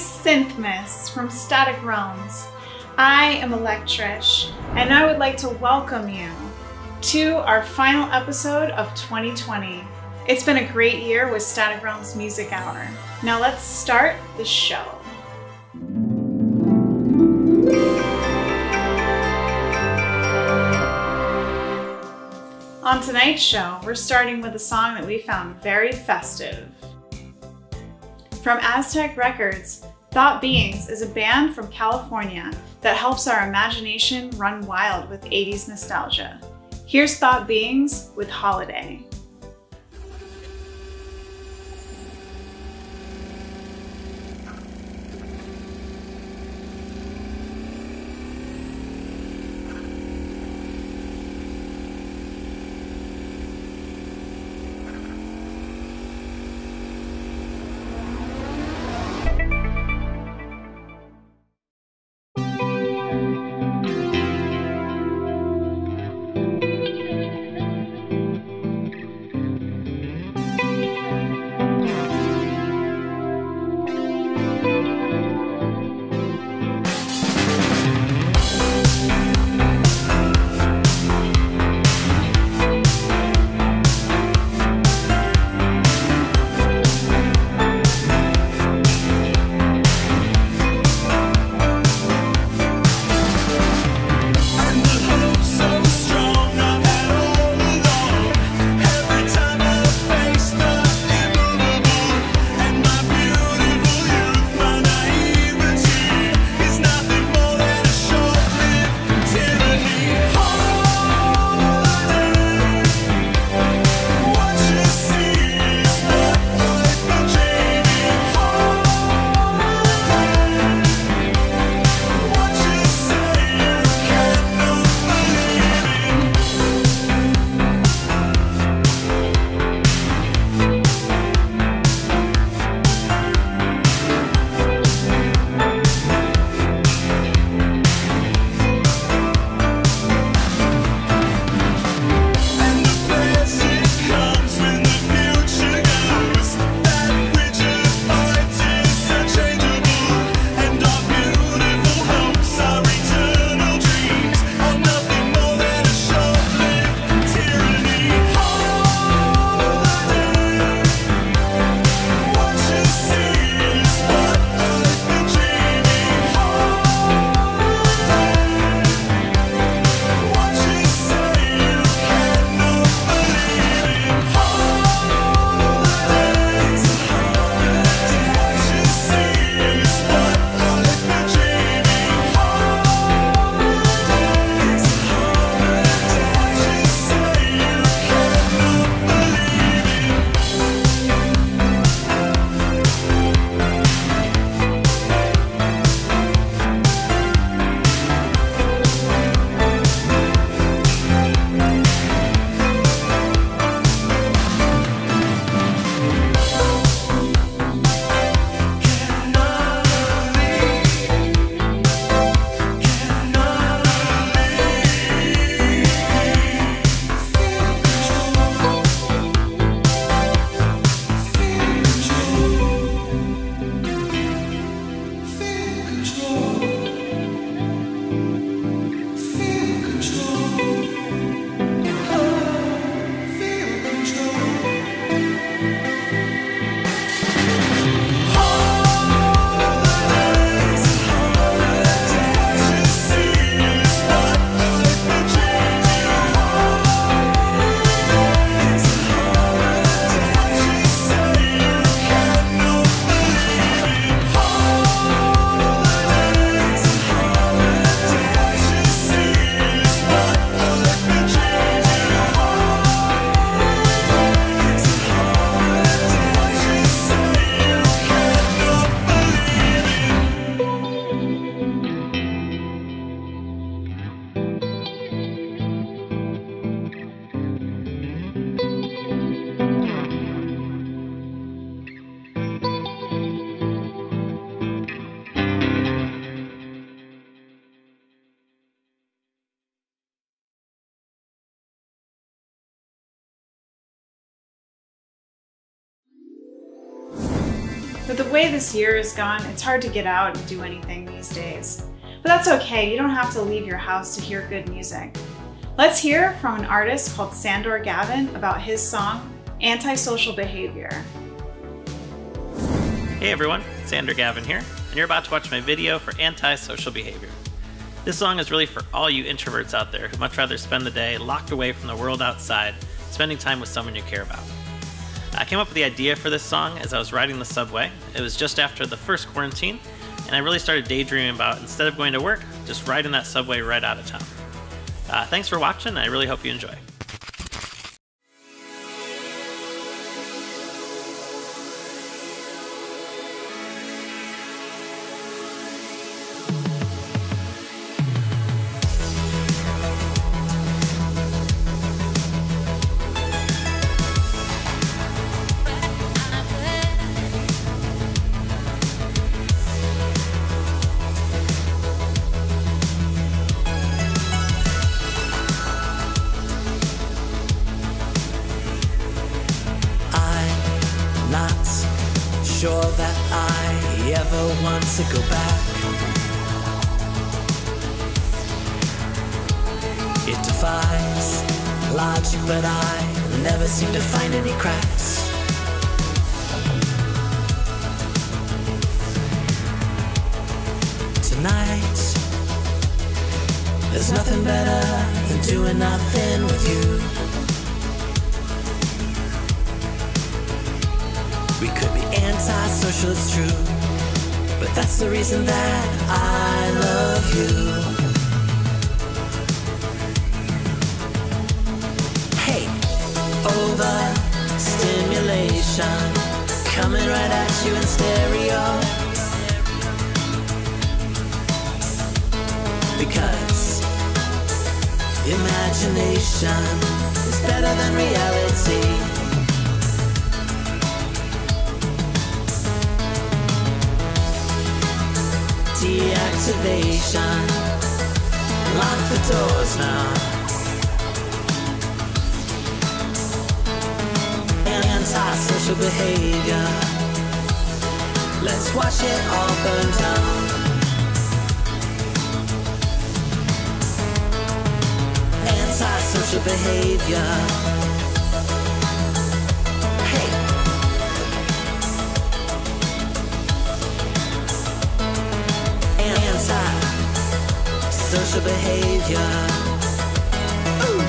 Synthmas from Static Realms. I am Electrish, and I would like to welcome you to our final episode of 2020. It's been a great year with Static Realms Music Hour. Now let's start the show. On tonight's show, we're starting with a song that we found very festive. From Aztec Records, Thought Beings is a band from California that helps our imagination run wild with 80s nostalgia. Here's Thought Beings with Holiday. With the way this year has gone, it's hard to get out and do anything these days. But that's okay, you don't have to leave your house to hear good music. Let's hear from an artist called Sandor Gavin about his song, Antisocial Behavior. Hey everyone, Sandor Gavin here, and you're about to watch my video for Antisocial Behavior. This song is really for all you introverts out there who much rather spend the day locked away from the world outside, spending time with someone you care about. I came up with the idea for this song as I was riding the subway. It was just after the first quarantine, and I really started daydreaming about, instead of going to work, just riding that subway right out of town. Thanks for watching, I really hope you enjoy. Sure that I ever want to go back. It defies logic, but I never seem to find any cracks. Tonight, there's nothing better than doing nothing with you. We could be antisocial, it's true, but that's the reason that I love you. Hey, overstimulation, coming right at you in stereo. Because imagination is better than reality. Deactivation, lock the doors now. Antisocial behavior, let's watch it all burn down. Antisocial behavior. Social behavior. Ooh.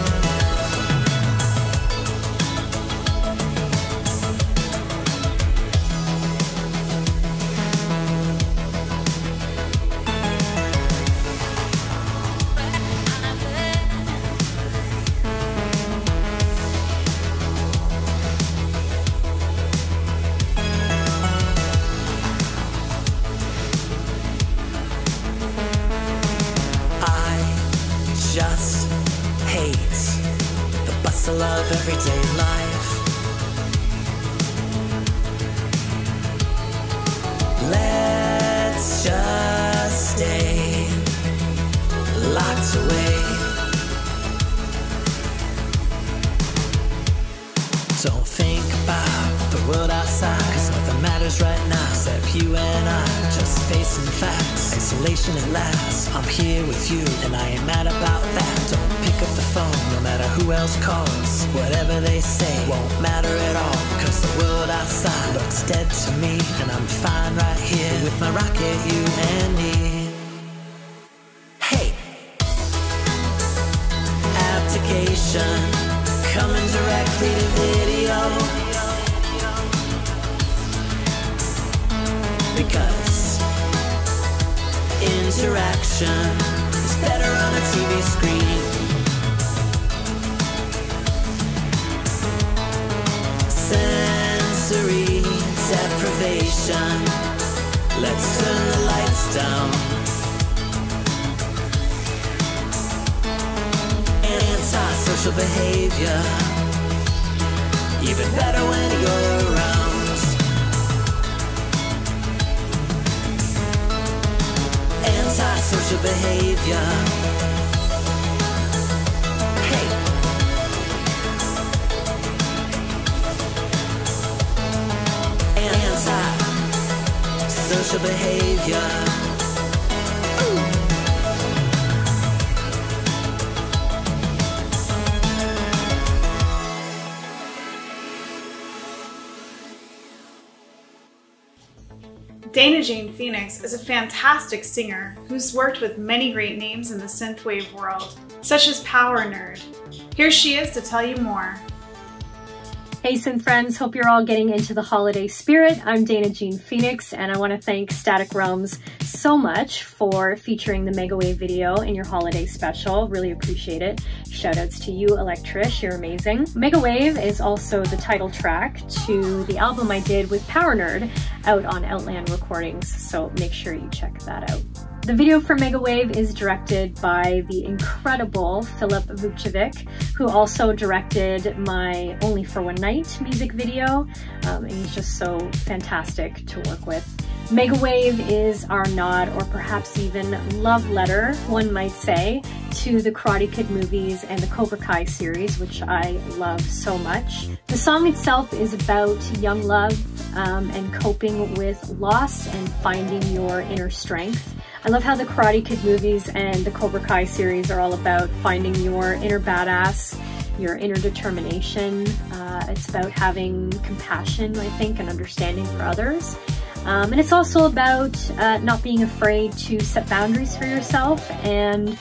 Just hate the bustle of everyday life. Let's just stay locked away. Don't think about the world outside, 'cause nothing matters right now except you and I, just facing facts. Isolation at last, I'm here with you, and I ain't mad about that. Don't pick up the phone, no matter who else calls. Whatever they say won't matter at all, 'cause the world outside looks dead to me, and I'm fine right here with my rocket, you and me. Hey, application coming directly to video, because interaction is better on a TV screen. Sensory deprivation, let's turn the lights down. Antisocial behavior, even better when you're around. Antisocial behavior. Hey. antisocial behavior. Dana Jane Phoenix is a fantastic singer who's worked with many great names in the synthwave world, such as Powernerd. Here she is to tell you more. Hey synth friends, hope you're all getting into the holiday spirit. I'm Dana Jane Phoenix, and I want to thank Static Realms so much for featuring the Megawave video in your holiday special. Really appreciate it. Shoutouts to you, Electrish, you're amazing. Megawave is also the title track to the album I did with Powernerd out on Outland Recordings, so make sure you check that out. The video for Megawave is directed by the incredible Filip Vucevic, who also directed my Only for One Night music video, and he's just so fantastic to work with. Megawave is our nod, or perhaps even love letter, one might say, to the Karate Kid movies and the Cobra Kai series, which I love so much. The song itself is about young love and coping with loss and finding your inner strength. I love how the Karate Kid movies and the Cobra Kai series are all about finding your inner badass, your inner determination. It's about having compassion, I think, and understanding for others. And it's also about not being afraid to set boundaries for yourself and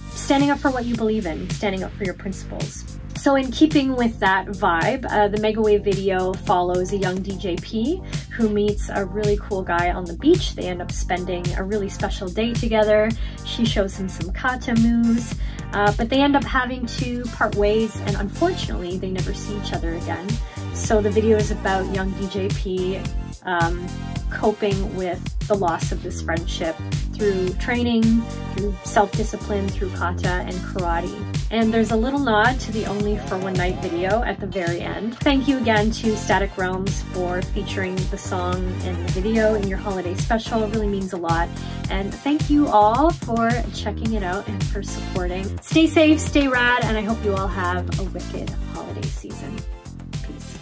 standing up for what you believe in, standing up for your principles. So in keeping with that vibe, the Megawave video follows a young DJ P who meets a really cool guy on the beach. They end up spending a really special day together. She shows him some kata moves, but they end up having to part ways, and unfortunately they never see each other again. So the video is about young DJ P coping with the loss of this friendship through training, through self-discipline, through kata and karate. And there's a little nod to the Only for One Night video at the very end. Thank you again to Static Realms for featuring the song and the video in your holiday special. It really means a lot. And thank you all for checking it out and for supporting. Stay safe, stay rad, and I hope you all have a wicked holiday season. Peace.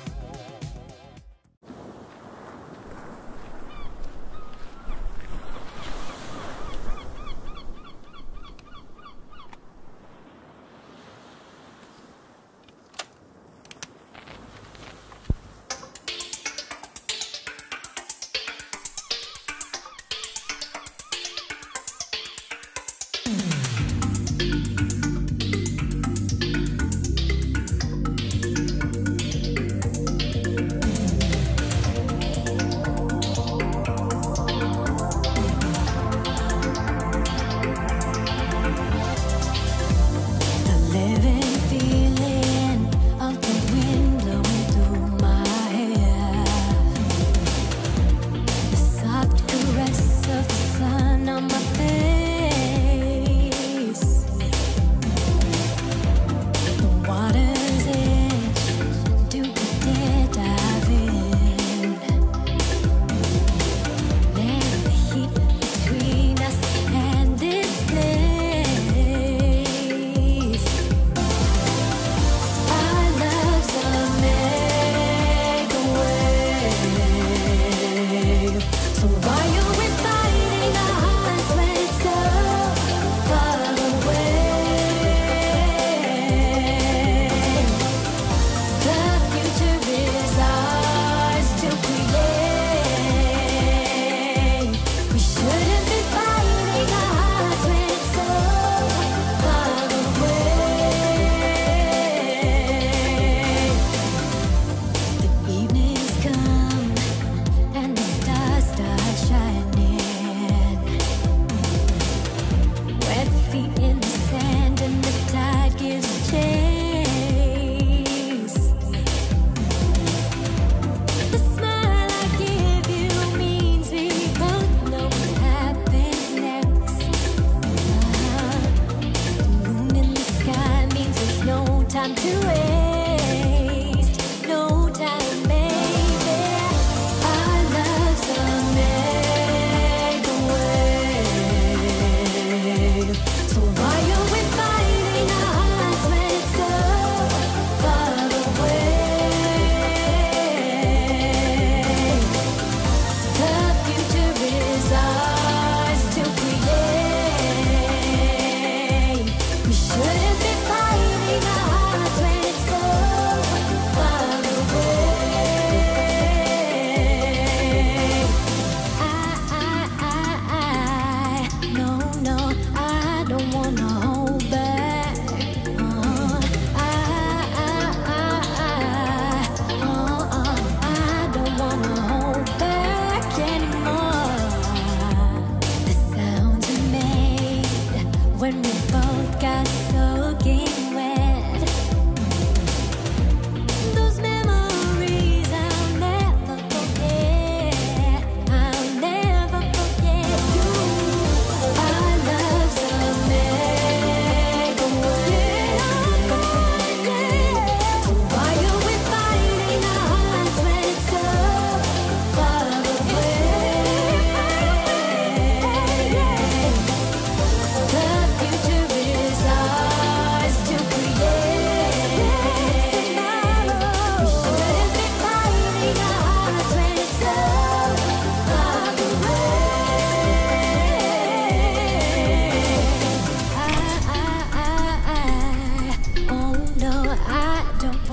The future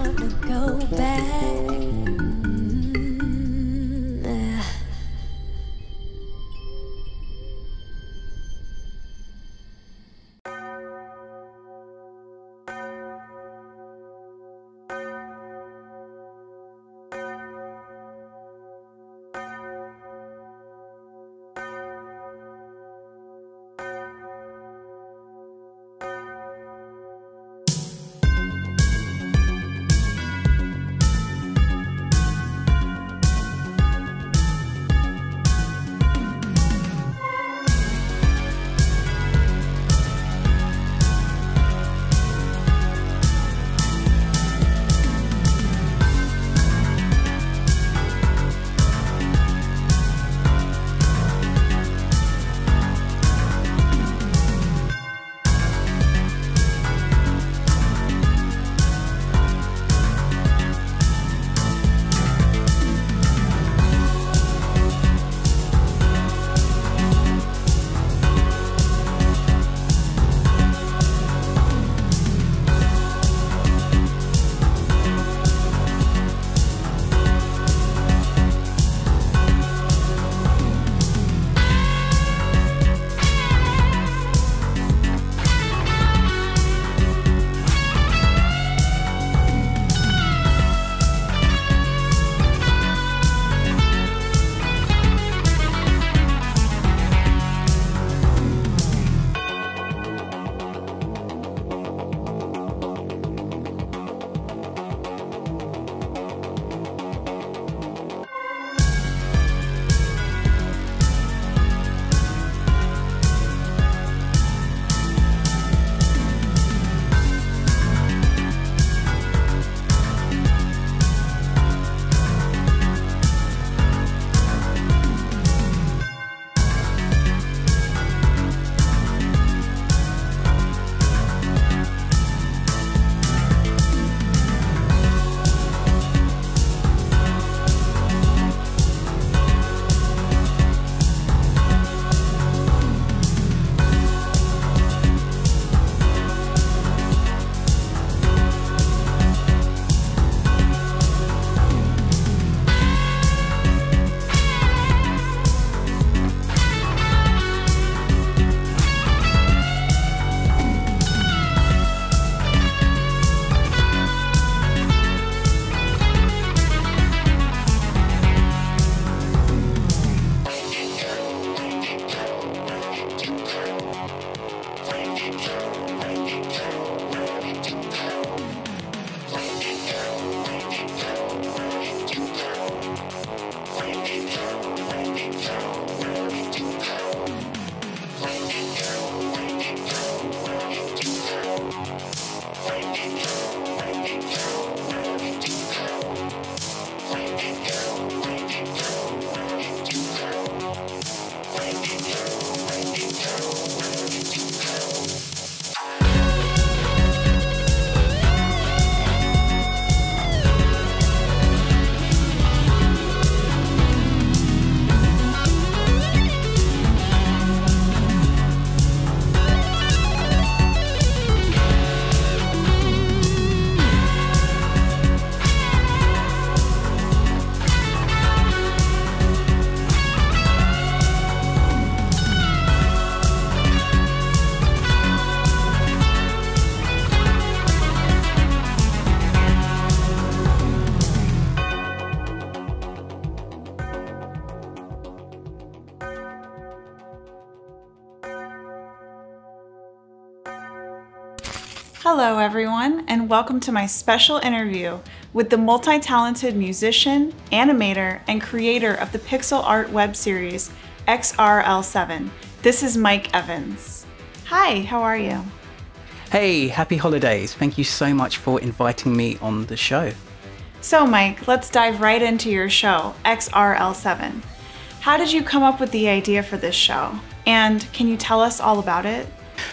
wanna go back. Hello everyone, and welcome to my special interview with the multi-talented musician, animator, and creator of the pixel art web series X-RL7. This is Mike Evans. Hi, how are you? Hey, happy holidays. Thank you so much for inviting me on the show. So Mike, let's dive right into your show, X-RL7. How did you come up with the idea for this show? And can you tell us all about it?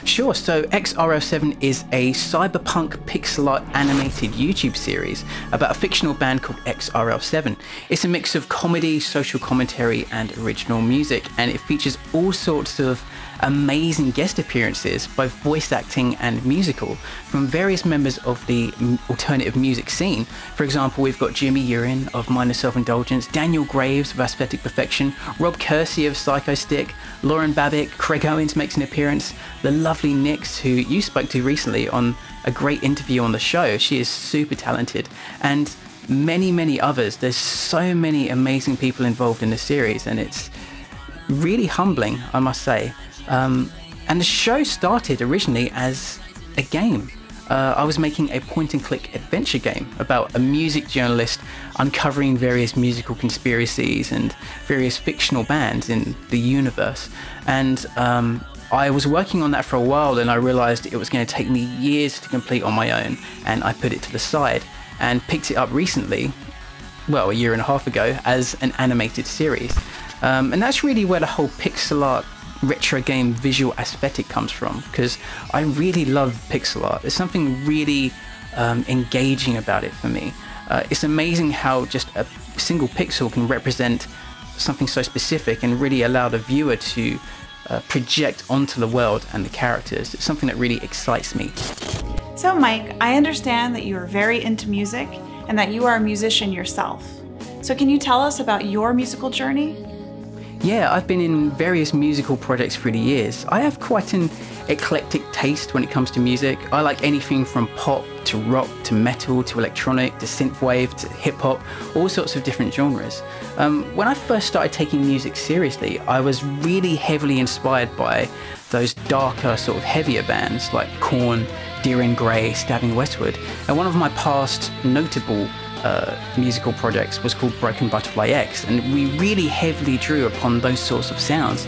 Sure, so X-RL7 is a cyberpunk pixel art animated YouTube series about a fictional band called X-RL7. It's a mix of comedy, social commentary, and original music, and it features all sorts of amazing guest appearances, both voice acting and musical, from various members of the alternative music scene. For example, we've got Jimmy Urine of Minor Self-Indulgence, Daniel Graves of Aesthetic Perfection, Rob Kersey of Psycho Stick, Lauren Babbitt, Craig Owens makes an appearance, the lovely Nix, who you spoke to recently on a great interview on the show. She is super talented, and many others. There's so many amazing people involved in the series, and it's really humbling, I must say. And the show started originally as a game. I was making a point-and-click adventure game about a music journalist uncovering various musical conspiracies and various fictional bands in the universe. And I was working on that for a while, and I realized it was going to take me years to complete on my own, and I put it to the side and picked it up recently, well, a year and a half ago, as an animated series. And that's really where the whole pixel art retro game visual aesthetic comes from, because I really love pixel art. There's something really engaging about it for me. It's amazing how just a single pixel can represent something so specific and really allow the viewer to project onto the world and the characters. It's something that really excites me. So Mike, I understand that you are very into music and that you are a musician yourself. So can you tell us about your musical journey? Yeah, I've been in various musical projects through the years. I have quite an eclectic taste when it comes to music. I like anything from pop to rock to metal to electronic to synthwave to hip hop, all sorts of different genres. When I first started taking music seriously, I was really heavily inspired by those darker, sort of heavier bands like Korn, Deer in Grey, Stabbing Westward. And one of my past notable musical projects was called Broken Butterfly X, and we really heavily drew upon those sorts of sounds.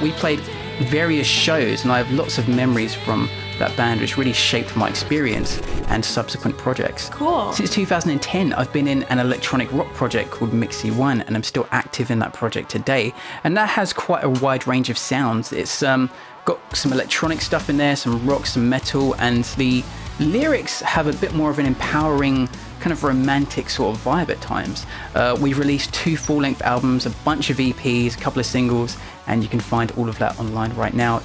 We played various shows, and I have lots of memories from that band, which really shaped my experience and subsequent projects. Cool. Since 2010, I've been in an electronic rock project called Mixi One, and I'm still active in that project today. And that has quite a wide range of sounds. It's got some electronic stuff in there, some rock, some metal, and the lyrics have a bit more of an empowering, kind of romantic sort of vibe at times. We've released 2 full-length albums, a bunch of EPs, a couple of singles, and you can find all of that online right now.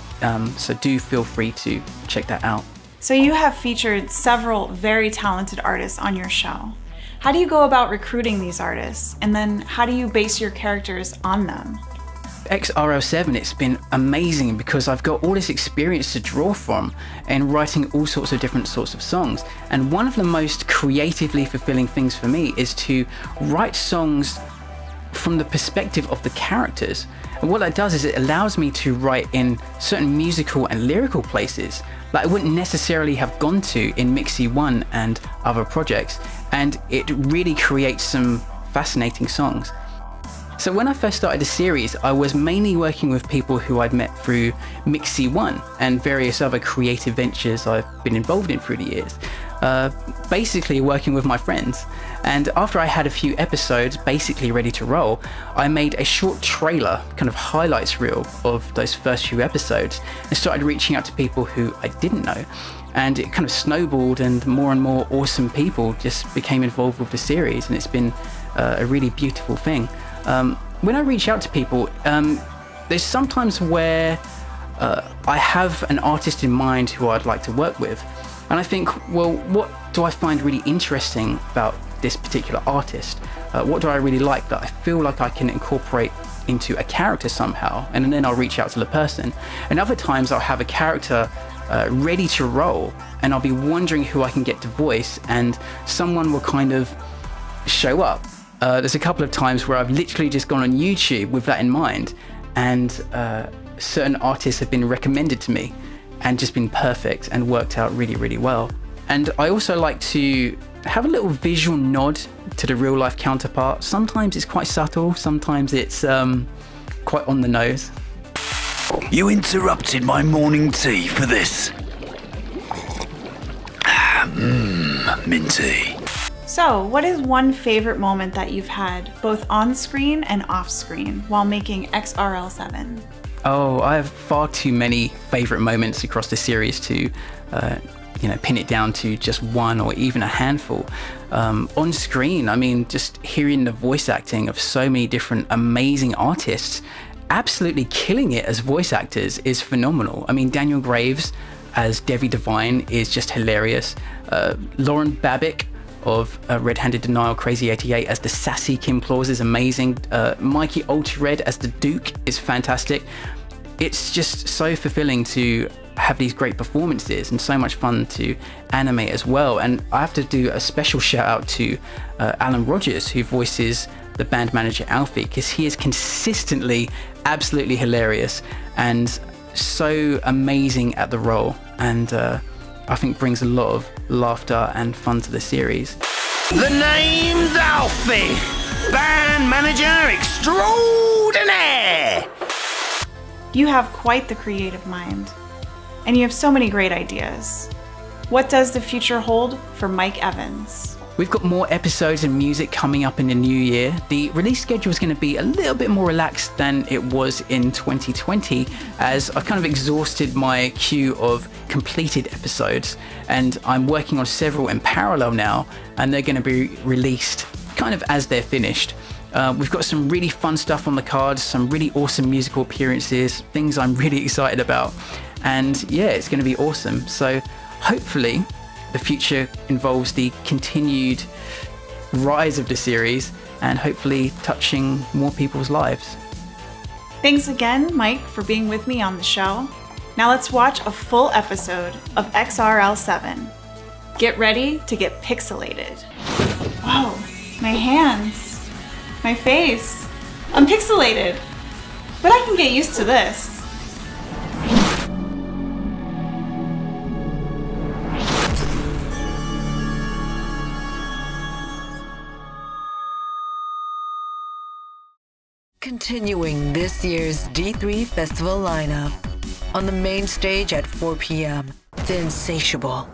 So do feel free to check that out. So you have featured several very talented artists on your show. How do you go about recruiting these artists? And then how do you base your characters on them? X-RL7, it's been amazing because I've got all this experience to draw from and writing all sorts of different sorts of songs. And one of the most creatively fulfilling things for me is to write songs from the perspective of the characters. And what that does is it allows me to write in certain musical and lyrical places that I wouldn't necessarily have gone to in Mixi One and other projects. And it really creates some fascinating songs. So when I first started the series, I was mainly working with people who I'd met through Mixi One and various other creative ventures I've been involved in through the years. Basically working with my friends. And after I had a few episodes basically ready to roll, I made a short trailer, kind of highlights reel of those first few episodes, and started reaching out to people who I didn't know. And it kind of snowballed, and more awesome people just became involved with the series, and it's been a really beautiful thing. When I reach out to people, there's sometimes where I have an artist in mind who I'd like to work with, and I think, well, what do I find really interesting about this particular artist? What do I really like that I feel like I can incorporate into a character somehow? And then I'll reach out to the person. And other times I'll have a character ready to roll, and I'll be wondering who I can get to voice, and someone will kind of show up. There's a couple of times where I've literally just gone on YouTube with that in mind, and certain artists have been recommended to me and just been perfect and worked out really well. And I also like to have a little visual nod to the real life counterpart. Sometimes it's quite subtle, sometimes it's quite on the nose. You interrupted my morning tea for this. Minty. So, what is one favorite moment that you've had, both on screen and off screen, while making X-RL7? Oh, I have far too many favorite moments across the series to, pin it down to just one or even a handful. On screen, I mean, just hearing the voice acting of so many different amazing artists absolutely killing it as voice actors is phenomenal. I mean, Daniel Graves as Devi Divine is just hilarious. Lauren Babick of Red-Handed Denial, Crazy 88 as the sassy Kim Claus is amazing. Mikey Ultra-Red as the Duke is fantastic. It's just so fulfilling to have these great performances and so much fun to animate as well. And I have to do a special shout out to Alan Rogers, who voices the band manager Alfie, because he is consistently absolutely hilarious and so amazing at the role, and I think brings a lot of laughter and fun to the series. The name's Alfie, band manager extraordinaire. You have quite the creative mind, and you have so many great ideas. What does the future hold for Mike Evans? We've got more episodes and music coming up in the new year. The release schedule is going to be a little bit more relaxed than it was in 2020, as I've kind of exhausted my queue of completed episodes, and I'm working on several in parallel now, and they're going to be released kind of as they're finished. We've got some really fun stuff on the cards, some really awesome musical appearances, things I'm really excited about, and yeah, it's going to be awesome. So hopefully the future involves the continued rise of the series and hopefully touching more people's lives. Thanks again, Mike, for being with me on the show. Now let's watch a full episode of X-RL7. Get ready to get pixelated. Whoa, my hands, my face. I'm pixelated, but I can get used to this. Continuing this year's D3 Festival lineup. On the main stage at 4 p.m., the insatiable,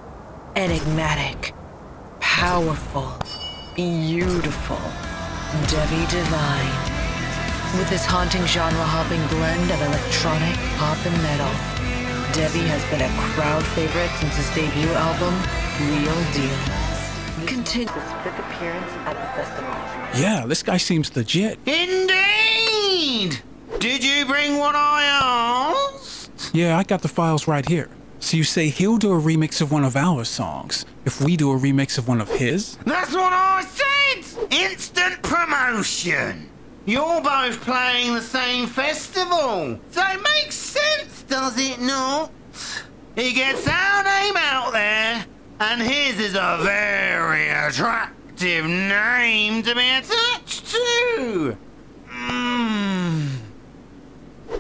enigmatic, powerful, beautiful Devi Divine. With his haunting genre-hopping blend of electronic, pop, and metal, Devi has been a crowd favorite since his debut album, Real Deal. Continue his 5th appearance at the festival. Yeah, this guy seems legit. Indeed! Did you bring what I asked? Yeah, I got the files right here. So you say he'll do a remix of one of our songs if we do a remix of one of his? That's what I said! Instant promotion! You're both playing the same festival, so it makes sense, does it not? He gets our name out there, and his is a very attractive name to be attached to.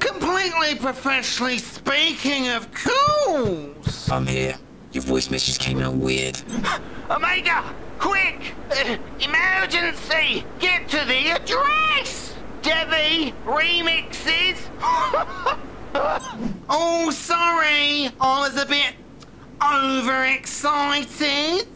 Completely professionally speaking, of course. I'm here. Your voice message came out weird. Omega, quick! Emergency! Get to the address! Devi remixes! Oh, sorry, I was a bit overexcited.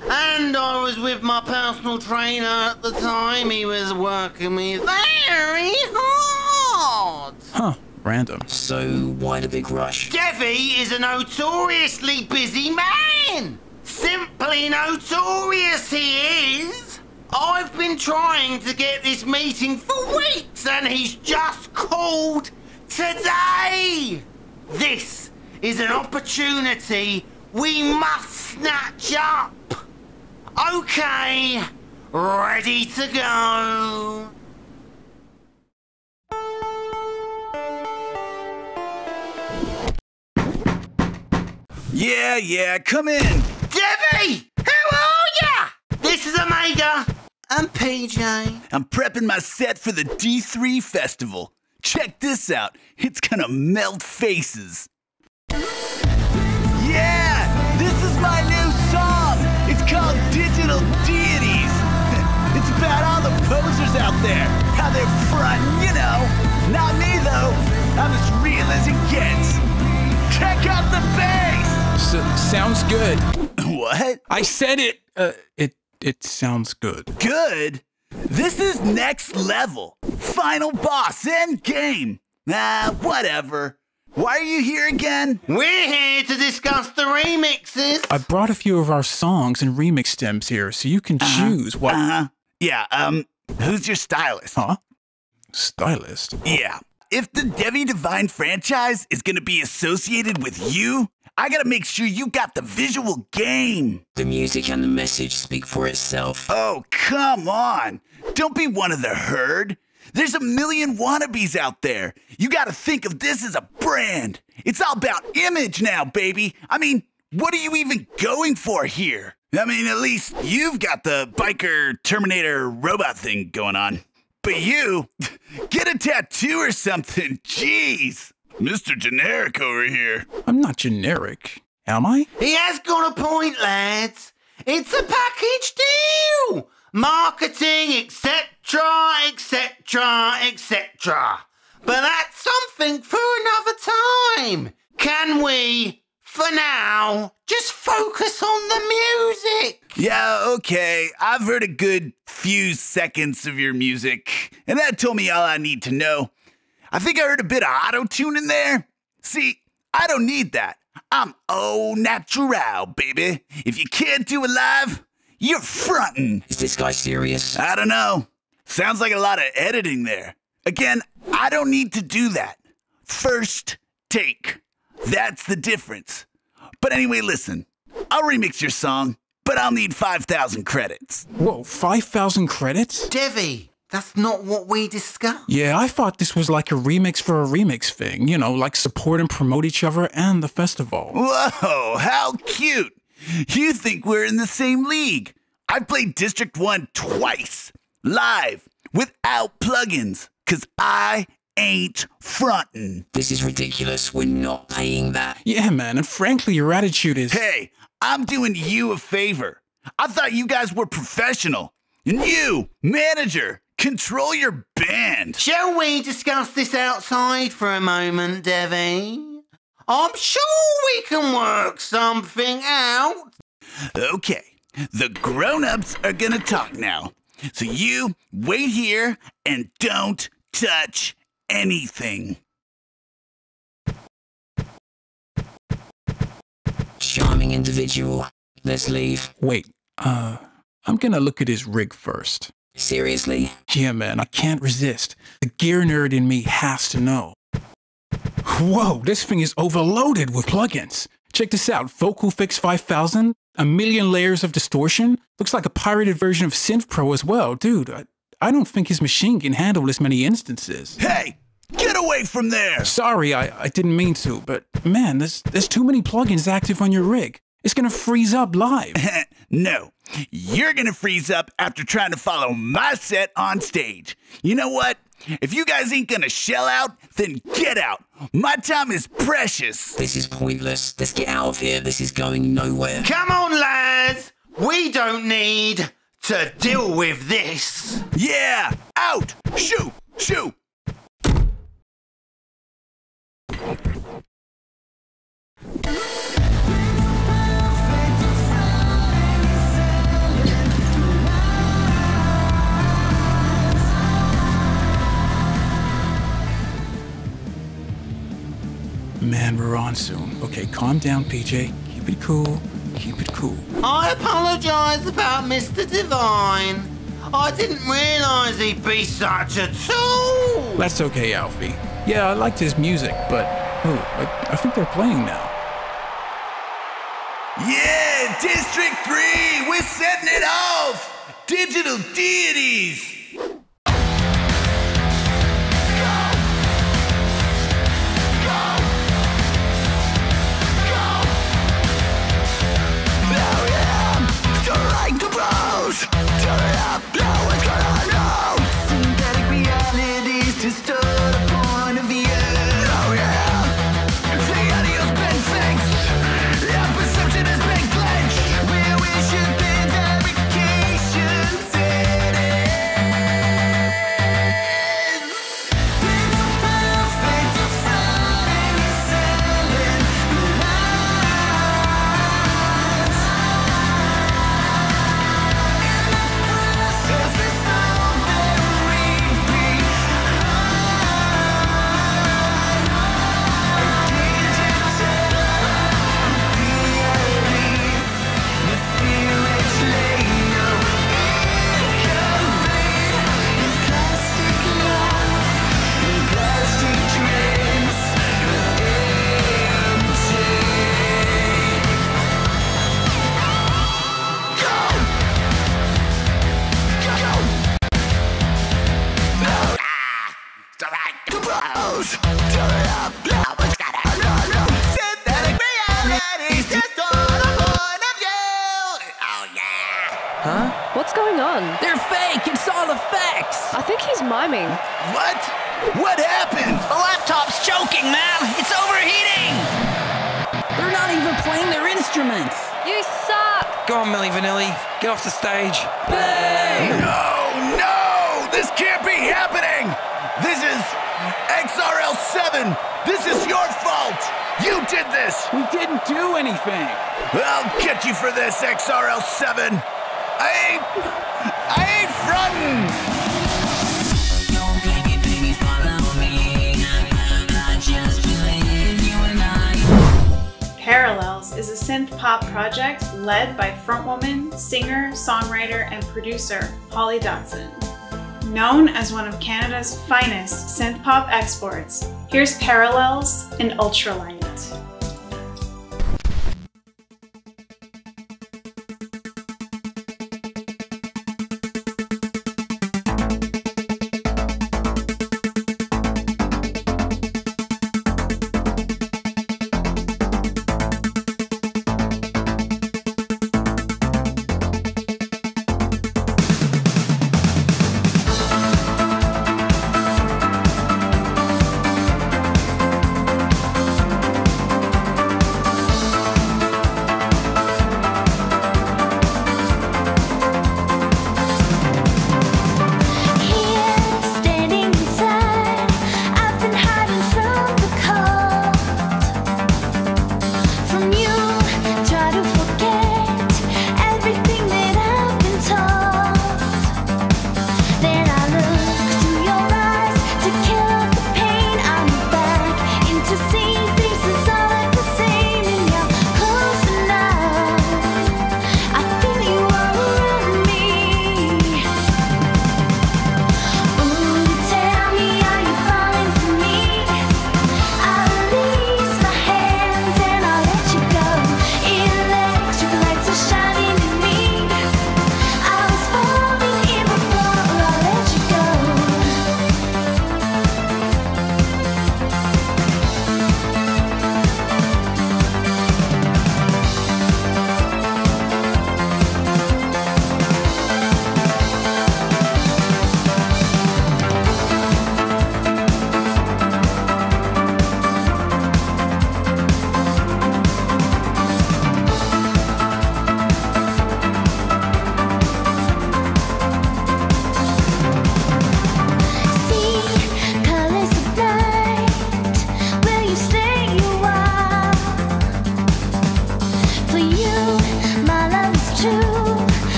And I was with my personal trainer at the time. He was working me very hard. Huh, random. So, why the big rush? Devi is a notoriously busy man. Simply notorious he is. I've been trying to get this meeting for weeks and he's just called today. This is an opportunity we must snatch up. Okay, ready to go. Yeah, come in. Devi, how are ya? This is Omega. I'm PJ. I'm prepping my set for the D3 festival. Check this out. It's gonna melt faces. Yeah, this is my new song. It's called Digital Deities. It's about all the posers out there, how they're frontin', you know. Not me, though. I'm as real as it gets. Check out the bass. Sounds good. What? I said it. It sounds good. Good? This is next level. Final boss, end game. Whatever. Why are you here again? We're here to discuss the remixes. I brought a few of our songs and remix stems here, so you can choose what... Yeah, who's your stylist? Huh? Stylist? Yeah. If the Devi Divine franchise is gonna be associated with you, I gotta make sure you got the visual game. The music and the message speak for itself. Oh, come on. Don't be one of the herd. There's a million wannabes out there. You gotta think of this as a brand. It's all about image now, baby. I mean, what are you even going for here? I mean, at least you've got the biker Terminator robot thing going on. But you, get a tattoo or something, jeez. Mr. Generic over here. I'm not generic, am I? He has got a point, lads. It's a package deal. Marketing, etc., etc., etc. But that's something for another time. Can we, for now, just focus on the music? Yeah, okay. I've heard a good few seconds of your music, and that told me all I need to know. I think I heard a bit of auto-tune in there. See, I don't need that. I'm au natural, baby. If you can't do it live, you're frontin'. Is this guy serious? I don't know. Sounds like a lot of editing there. Again, I don't need to do that. First take. That's the difference. But anyway, listen. I'll remix your song, but I'll need 5,000 credits. Whoa, 5,000 credits? Devi, that's not what we discussed. Yeah, I thought this was like a remix for a remix thing. You know, like support and promote each other and the festival. Whoa, how cute. You think we're in the same league. I've played District 1 twice, live, without plugins, 'cause I ain't frontin'. This is ridiculous. We're not paying that. Yeah, man, and frankly, your attitude is... Hey, I'm doing you a favor. I thought you guys were professional. And you, manager, control your band. Shall we discuss this outside for a moment, Devi? I'm sure we can work something out. Okay, the grown-ups are gonna talk now. So you wait here and don't touch anything. Charming individual. Let's leave. Wait, I'm gonna look at his rig first. Seriously? Yeah, man, I can't resist. The gear nerd in me has to know. Whoa, this thing is overloaded with plugins. Check this out, Vocal Fix 5000, a million layers of distortion. Looks like a pirated version of Synth Pro as well. Dude, I don't think his machine can handle this many instances. Hey, get away from there! Sorry, I didn't mean to, but man, there's too many plugins active on your rig. It's gonna freeze up live. No, you're gonna freeze up after trying to follow my set on stage. You know what? If you guys ain't gonna shell out, then get out. My time is precious. This is pointless. Let's get out of here. This is going nowhere. Come on, lads. We don't need to deal with this. Yeah, out. Shoot, shoot. Man, we're on soon. Okay, calm down, PJ. Keep it cool. Keep it cool. I apologise about Mr. Divine. I didn't realise he'd be such a tool. That's okay, Alfie. Yeah, I liked his music, but... Oh, I think they're playing now. Yeah, District 3, we're setting it off. Digital deities. Turn it up, now what's gonna know? Synthetic realities distort a point of view. Oh yeah, the audio's been fixed. Our perception has been glitched. Where we should be, fabrication city. Huh? What's going on? They're fake! It's all effects! I think he's miming. What? What happened? The laptop's choking, ma'am! It's overheating! They're not even playing their instruments! You suck! Go on, Milli Vanilli. Get off the stage. Hey! No! This can't be happening! This is X-RL7! This is your fault! You did this! We didn't do anything! I'll get you for this, X-RL7! I ain't frontin'! Parallels is a synth pop project led by frontwoman, singer, songwriter, and producer Holly Dotson. Known as one of Canada's finest synth pop exports, here's Parallels and Ultralight.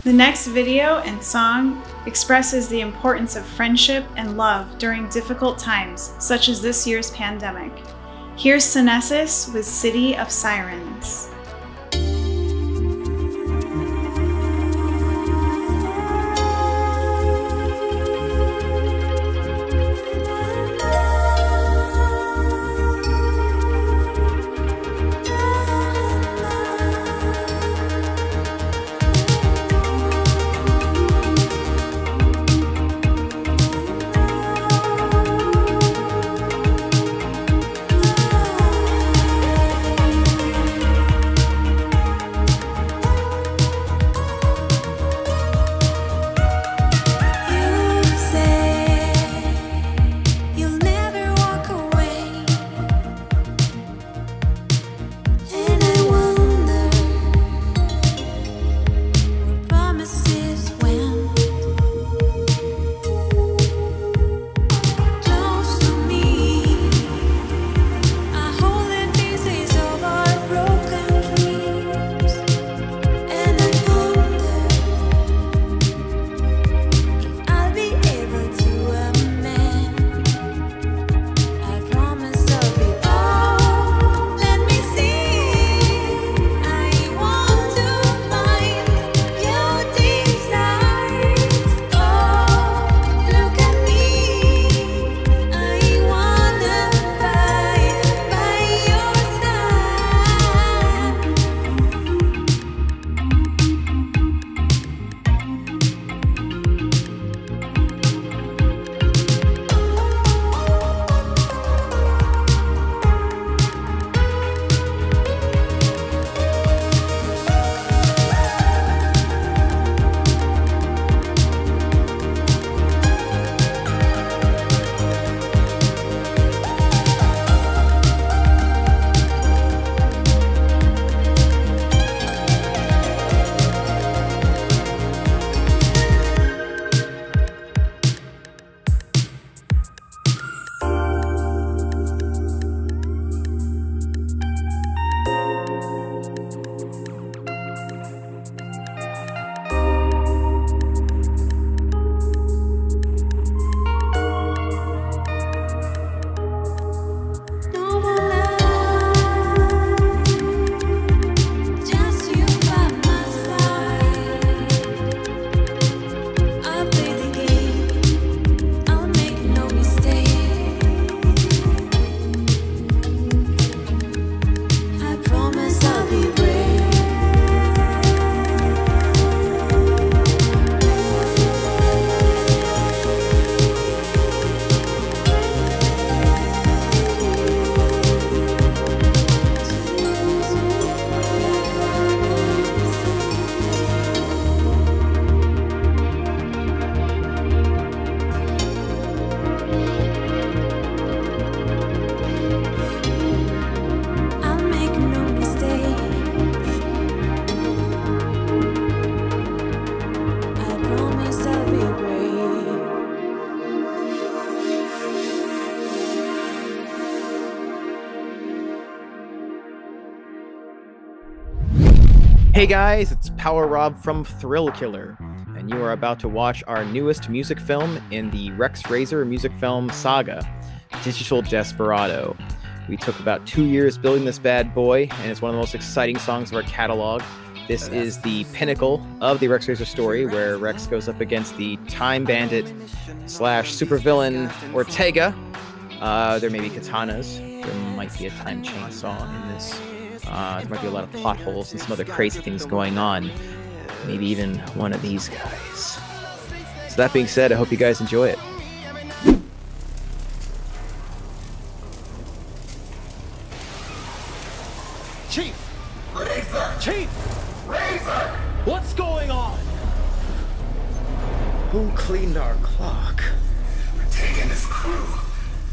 The next video and song expresses the importance of friendship and love during difficult times, such as this year's pandemic. Here's Sunesis with City of Sirens. Hey guys, it's Power Rob from Thrillkiller, and you are about to watch our newest music film in the Rex Razor music film saga, Digital Desperado. We took about 2 years building this bad boy, and it's one of the most exciting songs of our catalog. This is the pinnacle of the Rex Razor story, where Rex goes up against the time bandit / supervillain Ortega. There may be katanas. There might be a time chainsaw in this. There might be a lot of plot holes and some other crazy things going on. Maybe even one of these guys. So that being said, I hope you guys enjoy it. Chief! Razor! Chief! Razor! What's going on? Who cleaned our clock? Ortega and his crew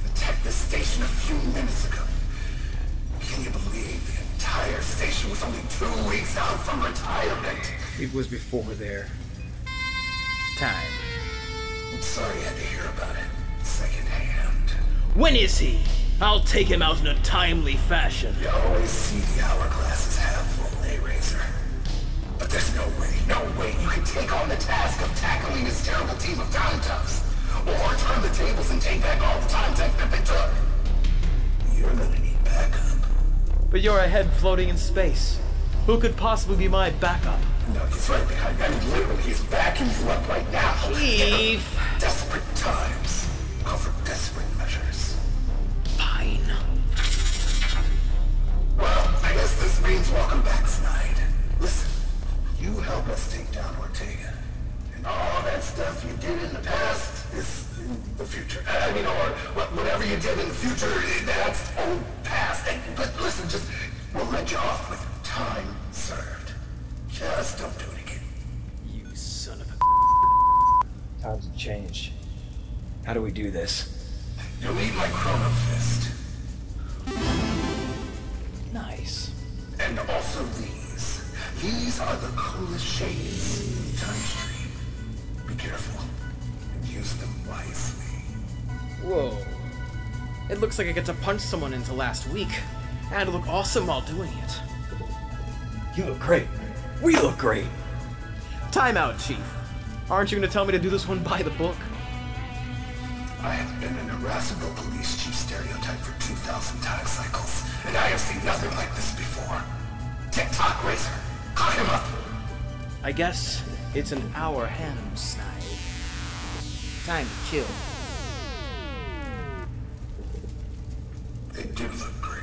attacked the station a few minutes ago. Can you believe the entire station was only 2 weeks out from retirement? It was before their time. I'm sorry you had to hear about it secondhand. When is he? I'll take him out in a timely fashion. You always see the hourglass is half full, eh, Razor? But there's no way you can take on the task of tackling this terrible team of time toughs, or turn the tables and take back all the time tech that they took. You're gonna need backup. but you're a head floating in space. Who could possibly be my backup? No, he's right behind me. I mean, literally, he's backing you up right now. Chief! Desperate times call for desperate measures. Fine. Well, I guess this means welcome back, Snide. Listen, you help us take down Ortega. And all that stuff you did in the past is in the future. I mean, or whatever you did in the future, that's old past. But listen, just, we'll let you off with time served. Just don't do it again. You son of a... Times have changed. How do we do this? You'll need my Chrono Fist. Nice. And also these. These are the coolest shades in the time stream. Be careful. And use them wisely. Whoa. It looks like I get to punch someone into last week. And look awesome while doing it. You look great. We look great. Time out, Chief. Aren't you going to tell me to do this one by the book? I have been an irascible police chief stereotype for 2,000 time cycles, and I have seen nothing like this before. TikTok Razor, caught him up. I guess it's in our hands, Snide. Time to kill. They do look great.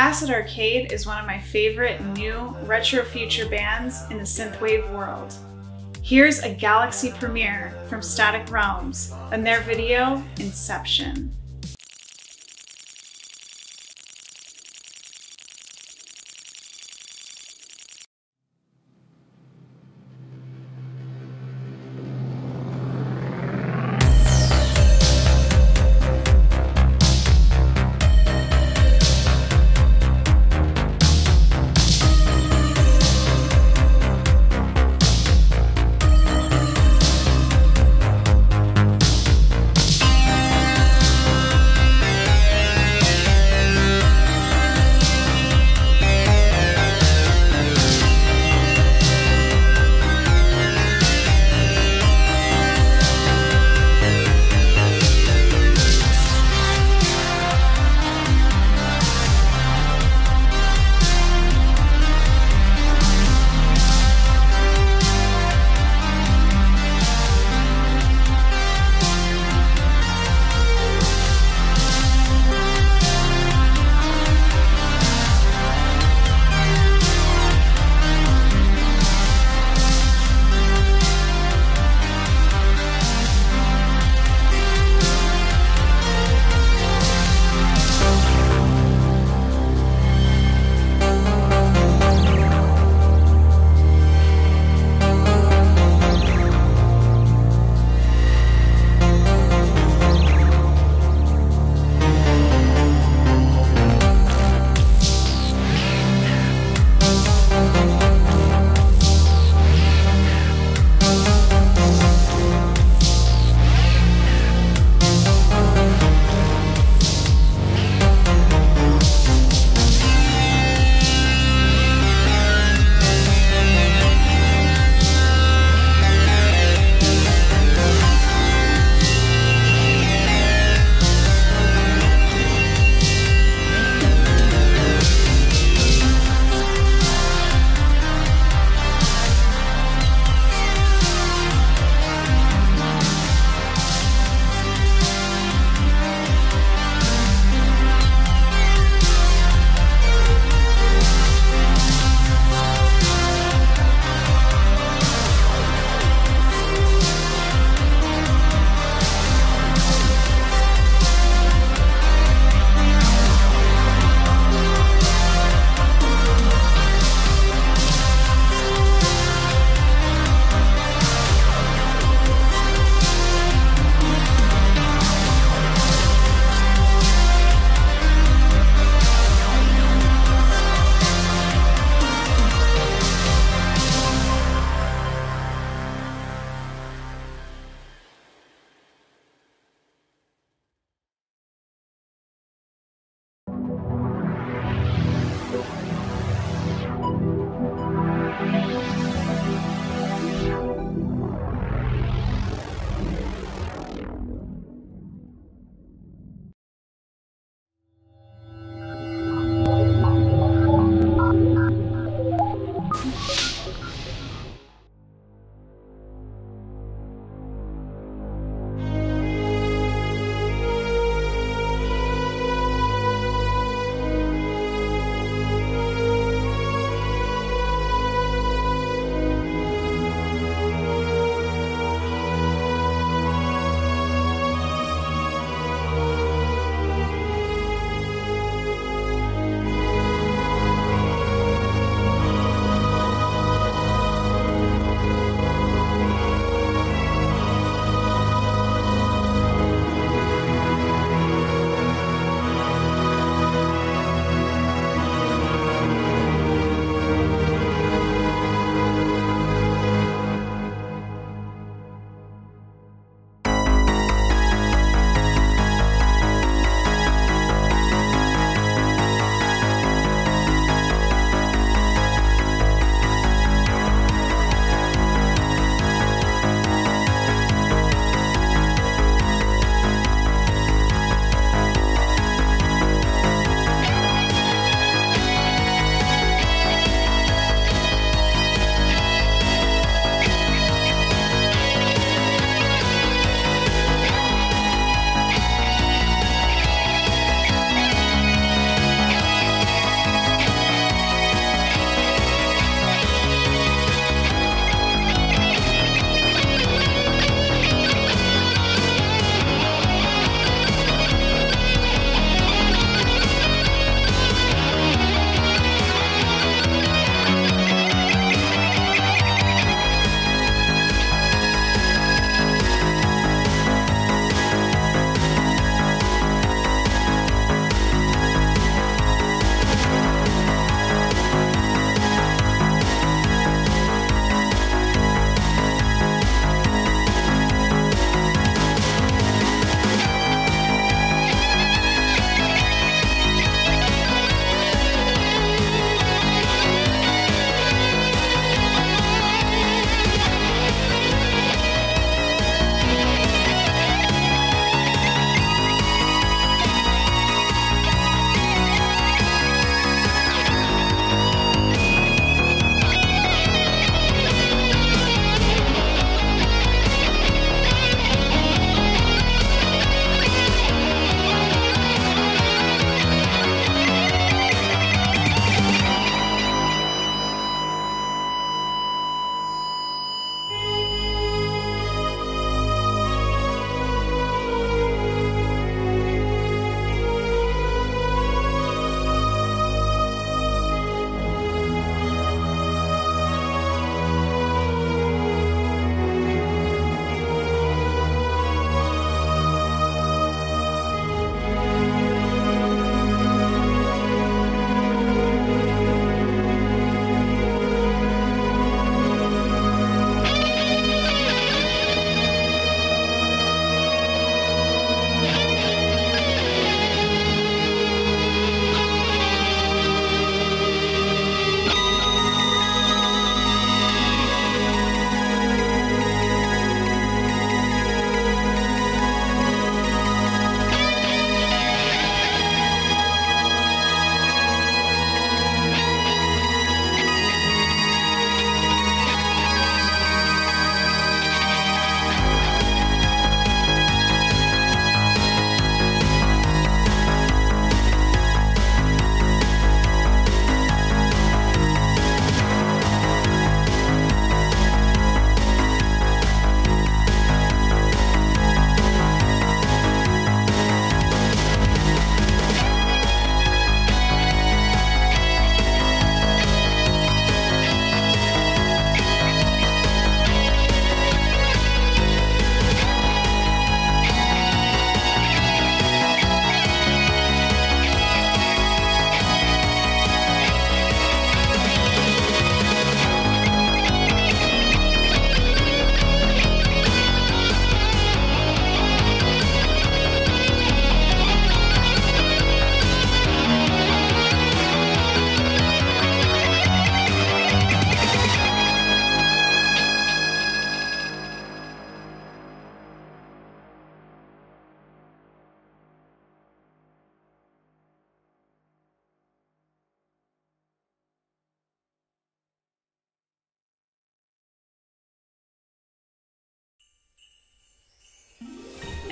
Acid Arcade is one of my favorite new retro future bands in the synthwave world. Here's a galaxy premiere from Static Realms and their video, Inception.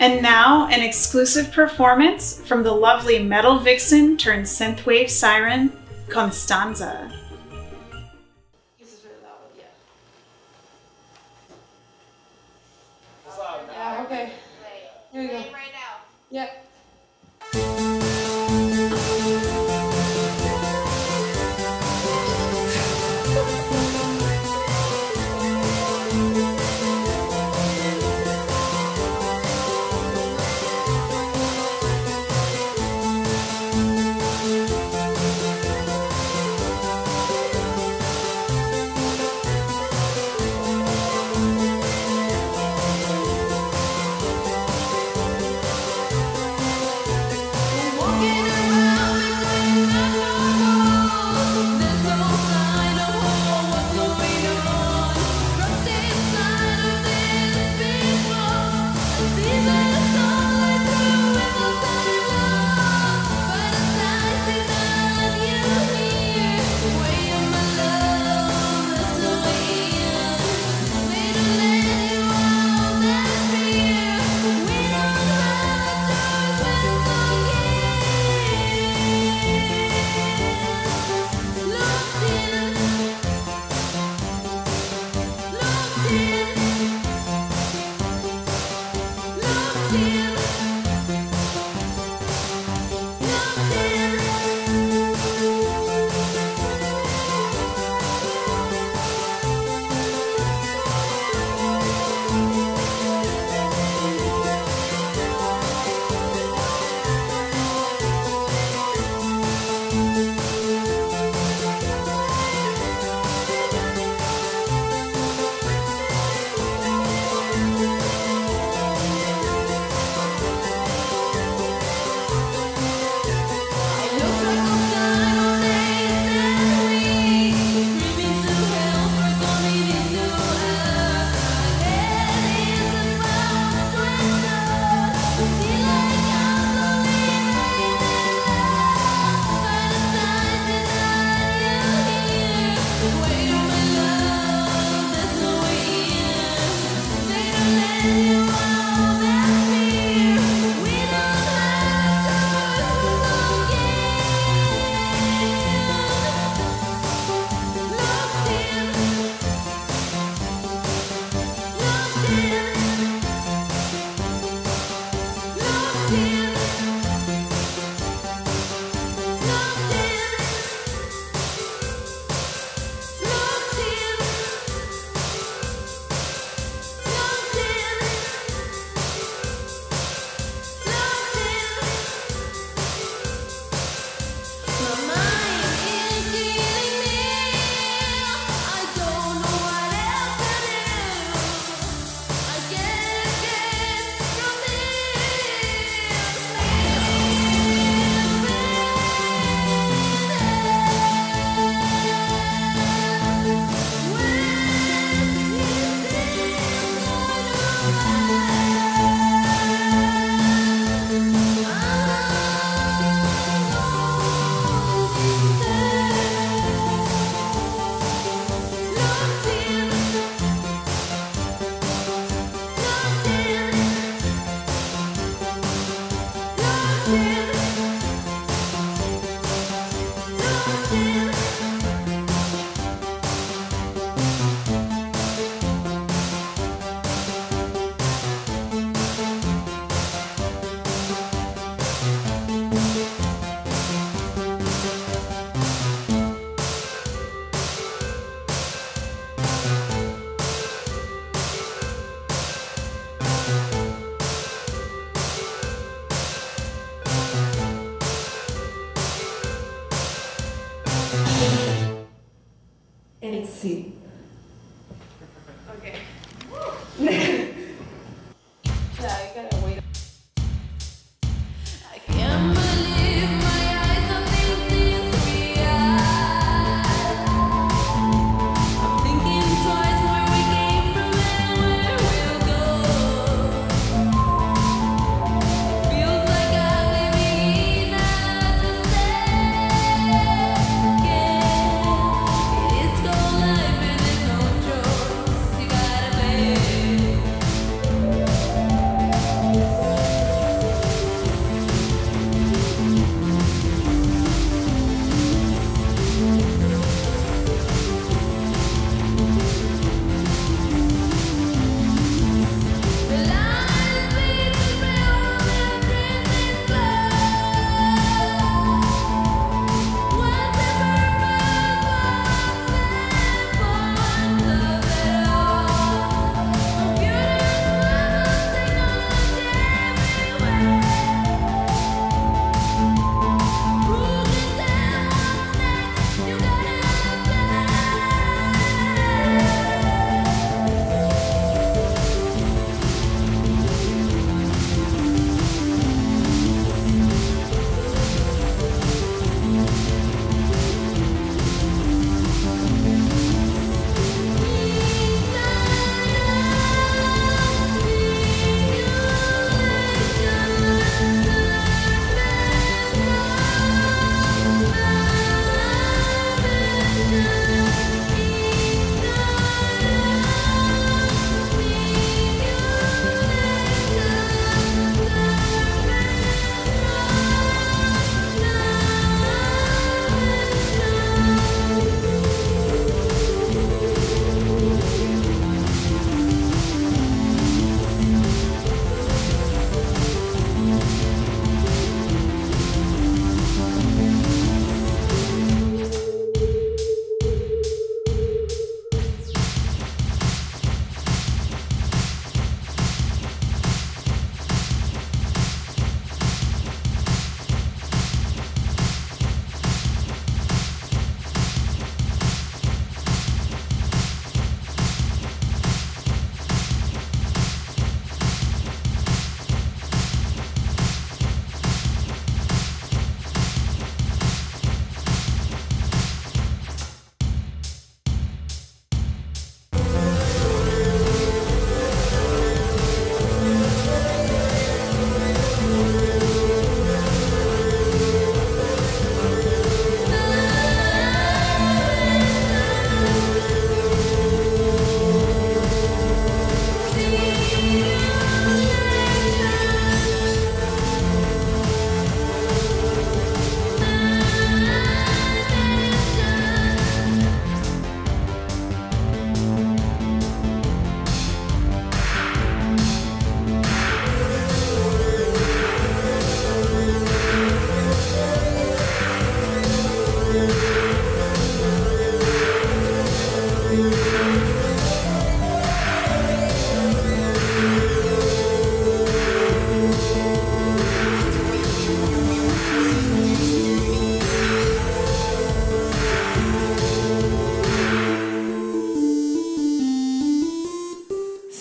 And now, an exclusive performance from the lovely metal vixen turned synthwave siren, Konstanza. Yeah, okay. Here we go. Right now. Yep. Elixir. Okay. Yeah, I gotta wait. I can't believe my eyes are thinking real. I'm thinking twice where we came from and where we'll go. It feels like I'm living in another second. It's called life and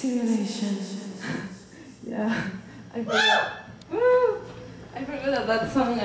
Simulation. Yeah, I forgot. Woo! I forgot that song.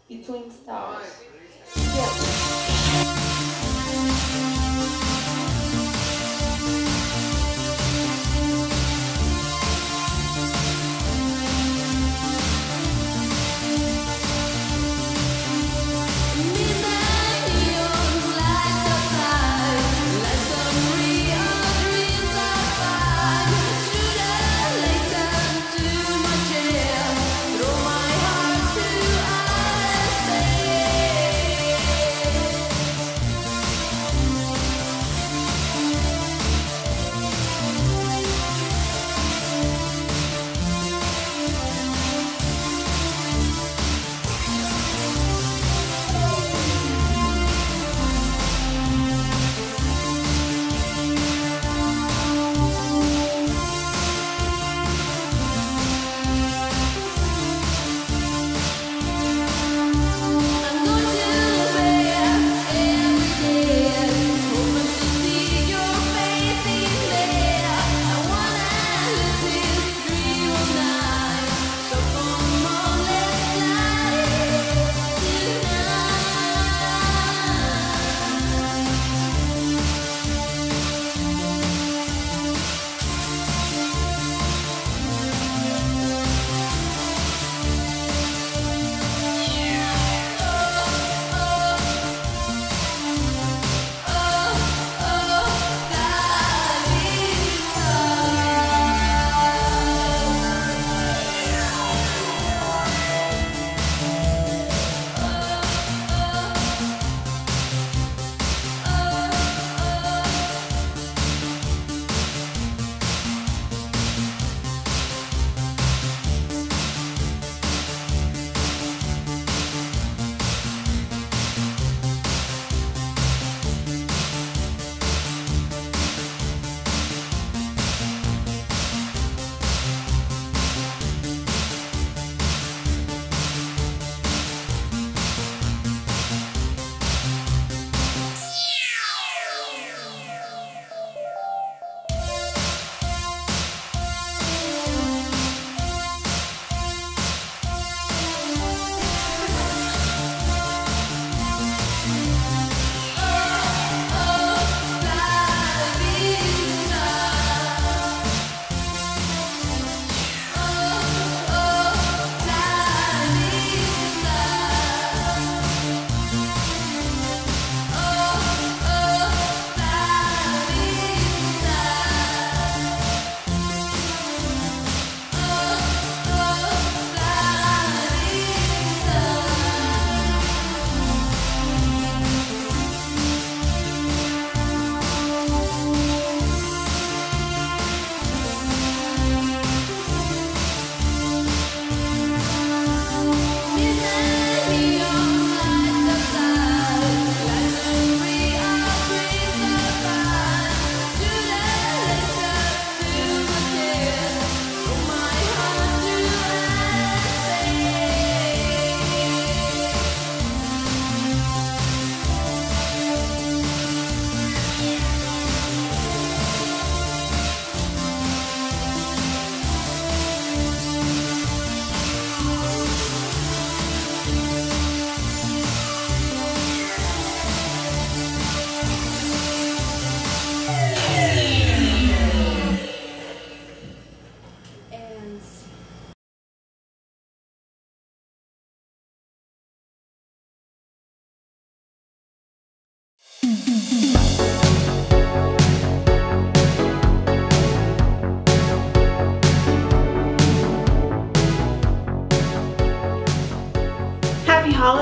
Between stars. Yeah.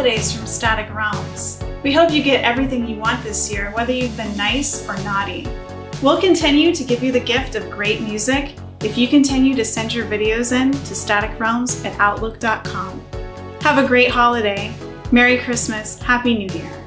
holidays from Static Realms. We hope you get everything you want this year, whether you've been nice or naughty. We'll continue to give you the gift of great music if you continue to send your videos in to staticrealms@outlook.com. Have a great holiday. Merry Christmas. Happy New Year.